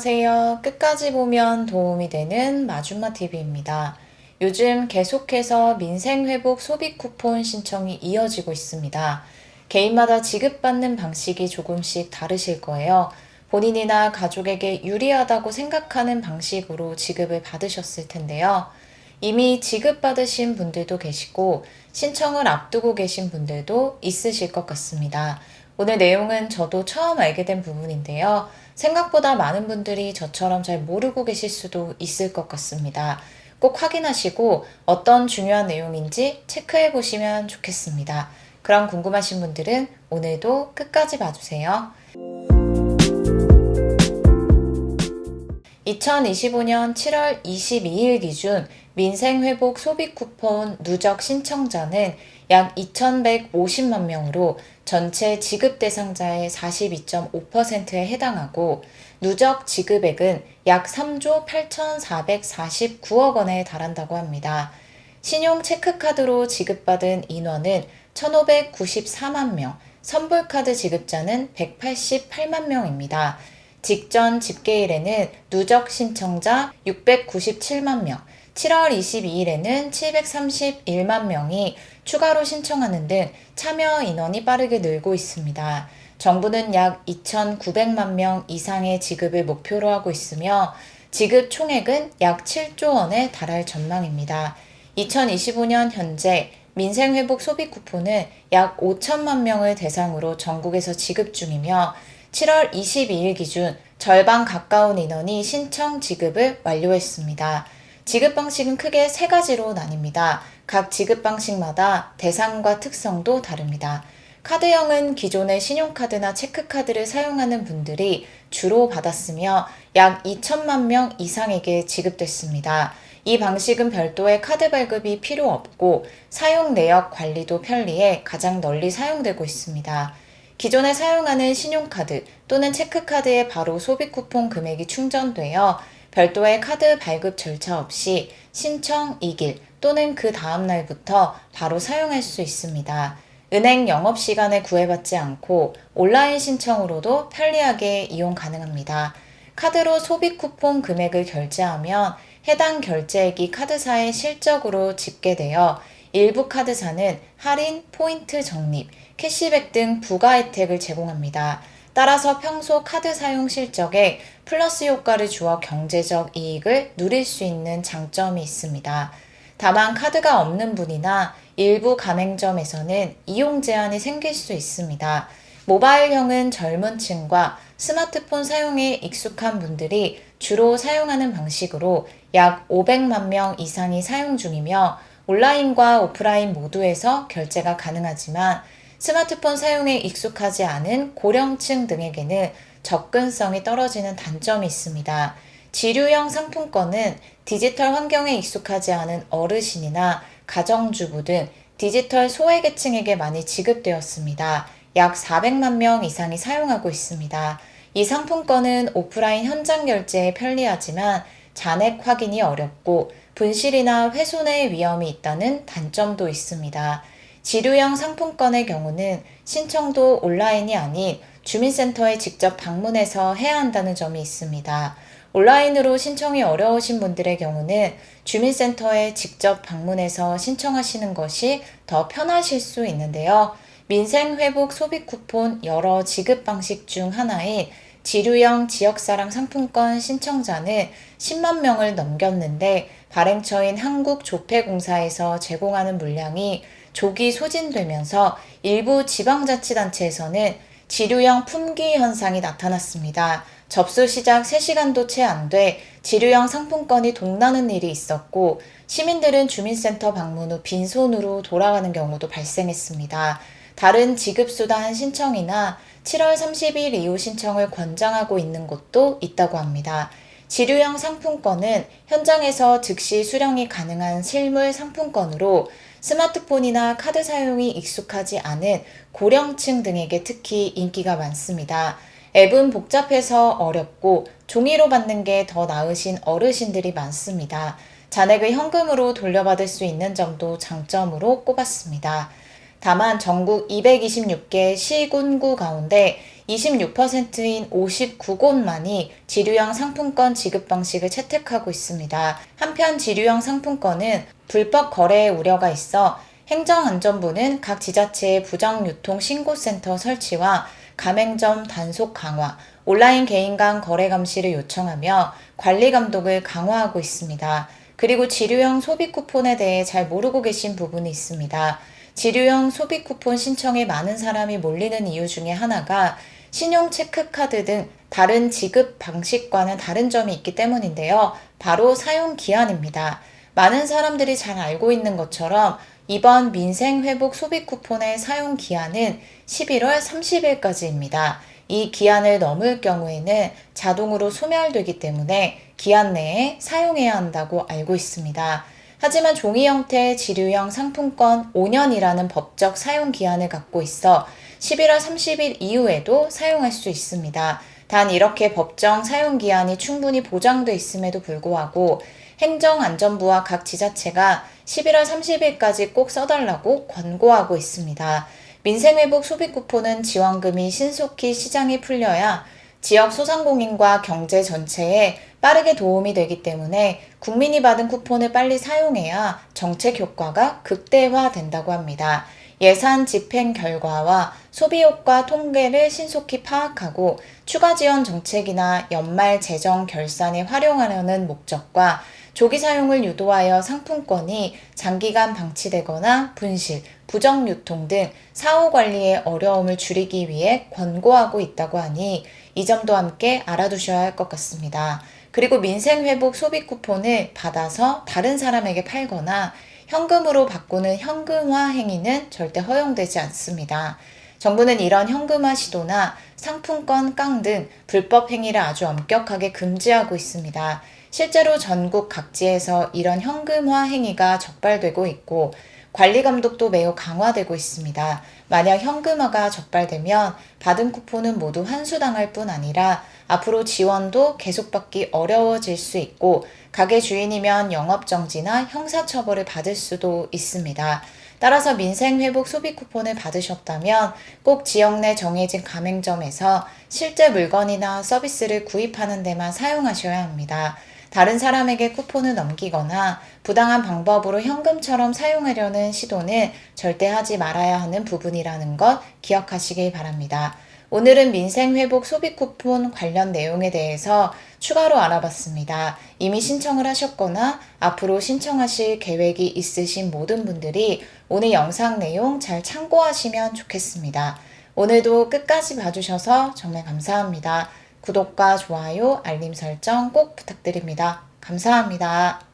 안녕하세요. 끝까지 보면 도움이 되는 마줌마TV입니다. 요즘 계속해서 민생회복 소비 쿠폰 신청이 이어지고 있습니다. 개인마다 지급받는 방식이 조금씩 다르실 거예요. 본인이나 가족에게 유리하다고 생각하는 방식으로 지급을 받으셨을 텐데요. 이미 지급받으신 분들도 계시고 신청을 앞두고 계신 분들도 있으실 것 같습니다. 오늘 내용은 저도 처음 알게 된 부분인데요. 생각보다 많은 분들이 저처럼 잘 모르고 계실 수도 있을 것 같습니다. 꼭 확인하시고 어떤 중요한 내용인지 체크해 보시면 좋겠습니다. 그럼 궁금하신 분들은 오늘도 끝까지 봐주세요. 2025년 7월 22일 기준 민생회복 소비 쿠폰 누적 신청자는 약 2,150만 명으로 전체 지급 대상자의 42.5%에 해당하고 누적 지급액은 약 3조 8,449억 원에 달한다고 합니다. 신용 체크카드로 지급받은 인원은 1,594만 명, 선불카드 지급자는 188만 명입니다. 직전 집계일에는 누적 신청자 697만 명, 7월 22일에는 731만 명이 추가로 신청하는 등 참여 인원이 빠르게 늘고 있습니다. 정부는 약 2,900만 명 이상의 지급을 목표로 하고 있으며 지급 총액은 약 7조 원에 달할 전망입니다. 2025년 현재 민생회복 소비 쿠폰은 약 5천만 명을 대상으로 전국에서 지급 중이며 7월 22일 기준 절반 가까운 인원이 신청 지급을 완료했습니다. 지급 방식은 크게 세 가지로 나뉩니다. 각 지급 방식마다 대상과 특성도 다릅니다. 카드형은 기존의 신용카드나 체크카드를 사용하는 분들이 주로 받았으며 약 2천만 명 이상에게 지급됐습니다. 이 방식은 별도의 카드 발급이 필요 없고 사용 내역 관리도 편리해 가장 널리 사용되고 있습니다. 기존에 사용하는 신용카드 또는 체크카드에 바로 소비 쿠폰 금액이 충전되어 별도의 카드 발급 절차 없이 신청 2일 또는 그 다음 날부터 바로 사용할 수 있습니다. 은행 영업시간에 구애받지 않고 온라인 신청으로도 편리하게 이용 가능합니다. 카드로 소비 쿠폰 금액을 결제하면 해당 결제액이 카드사에 실적으로 집계되어 일부 카드사는 할인, 포인트 적립, 캐시백 등 부가 혜택을 제공합니다. 따라서 평소 카드 사용 실적에 플러스 효과를 주어 경제적 이익을 누릴 수 있는 장점이 있습니다. 다만 카드가 없는 분이나 일부 가맹점에서는 이용 제한이 생길 수 있습니다. 모바일형은 젊은 층과 스마트폰 사용에 익숙한 분들이 주로 사용하는 방식으로 약 500만 명 이상이 사용 중이며 온라인과 오프라인 모두에서 결제가 가능하지만 스마트폰 사용에 익숙하지 않은 고령층 등에게는 접근성이 떨어지는 단점이 있습니다. 지류형 상품권은 디지털 환경에 익숙하지 않은 어르신이나 가정주부 등 디지털 소외계층에게 많이 지급되었습니다. 약 400만 명 이상이 사용하고 있습니다. 이 상품권은 오프라인 현장 결제에 편리하지만 잔액 확인이 어렵고 분실이나 훼손의 위험이 있다는 단점도 있습니다. 지류형 상품권의 경우는 신청도 온라인이 아닌 주민센터에 직접 방문해서 해야 한다는 점이 있습니다. 온라인으로 신청이 어려우신 분들의 경우는 주민센터에 직접 방문해서 신청하시는 것이 더 편하실 수 있는데요. 민생회복 소비 쿠폰 여러 지급 방식 중 하나인 지류형 지역사랑 상품권 신청자는 10만 명을 넘겼는데 발행처인 한국조폐공사에서 제공하는 물량이 조기 소진되면서 일부 지방자치단체에서는 지류형 품귀 현상이 나타났습니다. 접수 시작 3시간도 채 안 돼 지류형 상품권이 동나는 일이 있었고 시민들은 주민센터 방문 후 빈손으로 돌아가는 경우도 발생했습니다. 다른 지급수단 신청이나 7월 30일 이후 신청을 권장하고 있는 곳도 있다고 합니다. 지류형 상품권은 현장에서 즉시 수령이 가능한 실물 상품권으로 스마트폰이나 카드 사용이 익숙하지 않은 고령층 등에게 특히 인기가 많습니다. 앱은 복잡해서 어렵고 종이로 받는 게 더 나으신 어르신들이 많습니다. 잔액을 현금으로 돌려받을 수 있는 점도 장점으로 꼽았습니다. 다만 전국 226개 시군구 가운데 26%인 59곳만이 지류형 상품권 지급 방식을 채택하고 있습니다. 한편 지류형 상품권은 불법 거래의 우려가 있어 행정안전부는 각 지자체의 부정유통신고센터 설치와 가맹점 단속 강화, 온라인 개인 간 거래 감시를 요청하며 관리 감독을 강화하고 있습니다. 그리고 지류형 소비 쿠폰에 대해 잘 모르고 계신 부분이 있습니다. 지류형 소비 쿠폰 신청에 많은 사람이 몰리는 이유 중에 하나가 신용 체크카드 등 다른 지급 방식과는 다른 점이 있기 때문인데요. 바로 사용 기한입니다. 많은 사람들이 잘 알고 있는 것처럼 이번 민생회복 소비 쿠폰의 사용 기한은 11월 30일까지입니다. 이 기한을 넘을 경우에는 자동으로 소멸되기 때문에 기한 내에 사용해야 한다고 알고 있습니다. 하지만 종이 형태의 지류형 상품권 5년이라는 법적 사용 기한을 갖고 있어 11월 30일 이후에도 사용할 수 있습니다. 단 이렇게 법정 사용 기한이 충분히 보장돼 있음에도 불구하고 행정안전부와 각 지자체가 11월 30일까지 꼭 써달라고 권고하고 있습니다. 민생회복 소비쿠폰은 지원금이 신속히 시장에 풀려야 지역 소상공인과 경제 전체에 빠르게 도움이 되기 때문에 국민이 받은 쿠폰을 빨리 사용해야 정책 효과가 극대화된다고 합니다. 예산 집행 결과와 소비 효과 통계를 신속히 파악하고 추가 지원 정책이나 연말 재정 결산에 활용하려는 목적과 조기 사용을 유도하여 상품권이 장기간 방치되거나 분실, 부정 유통 등 사후 관리의 어려움을 줄이기 위해 권고하고 있다고 하니 이 점도 함께 알아두셔야 할 것 같습니다. 그리고 민생회복 소비 쿠폰을 받아서 다른 사람에게 팔거나 현금으로 바꾸는 현금화 행위는 절대 허용되지 않습니다. 정부는 이런 현금화 시도나 상품권 깡 등 불법 행위를 아주 엄격하게 금지하고 있습니다. 실제로 전국 각지에서 이런 현금화 행위가 적발되고 있고 관리 감독도 매우 강화되고 있습니다. 만약 현금화가 적발되면 받은 쿠폰은 모두 환수당할 뿐 아니라 앞으로 지원도 계속 받기 어려워질 수 있고 가게 주인이면 영업정지나 형사처벌을 받을 수도 있습니다. 따라서 민생회복 소비 쿠폰을 받으셨다면 꼭 지역 내 정해진 가맹점에서 실제 물건이나 서비스를 구입하는 데만 사용하셔야 합니다. 다른 사람에게 쿠폰을 넘기거나 부당한 방법으로 현금처럼 사용하려는 시도는 절대 하지 말아야 하는 부분이라는 것 기억하시길 바랍니다. 오늘은 민생회복 소비 쿠폰 관련 내용에 대해서 추가로 알아봤습니다. 이미 신청을 하셨거나 앞으로 신청하실 계획이 있으신 모든 분들이 오늘 영상 내용 잘 참고하시면 좋겠습니다. 오늘도 끝까지 봐주셔서 정말 감사합니다. 구독과 좋아요, 알림 설정 꼭 부탁드립니다. 감사합니다.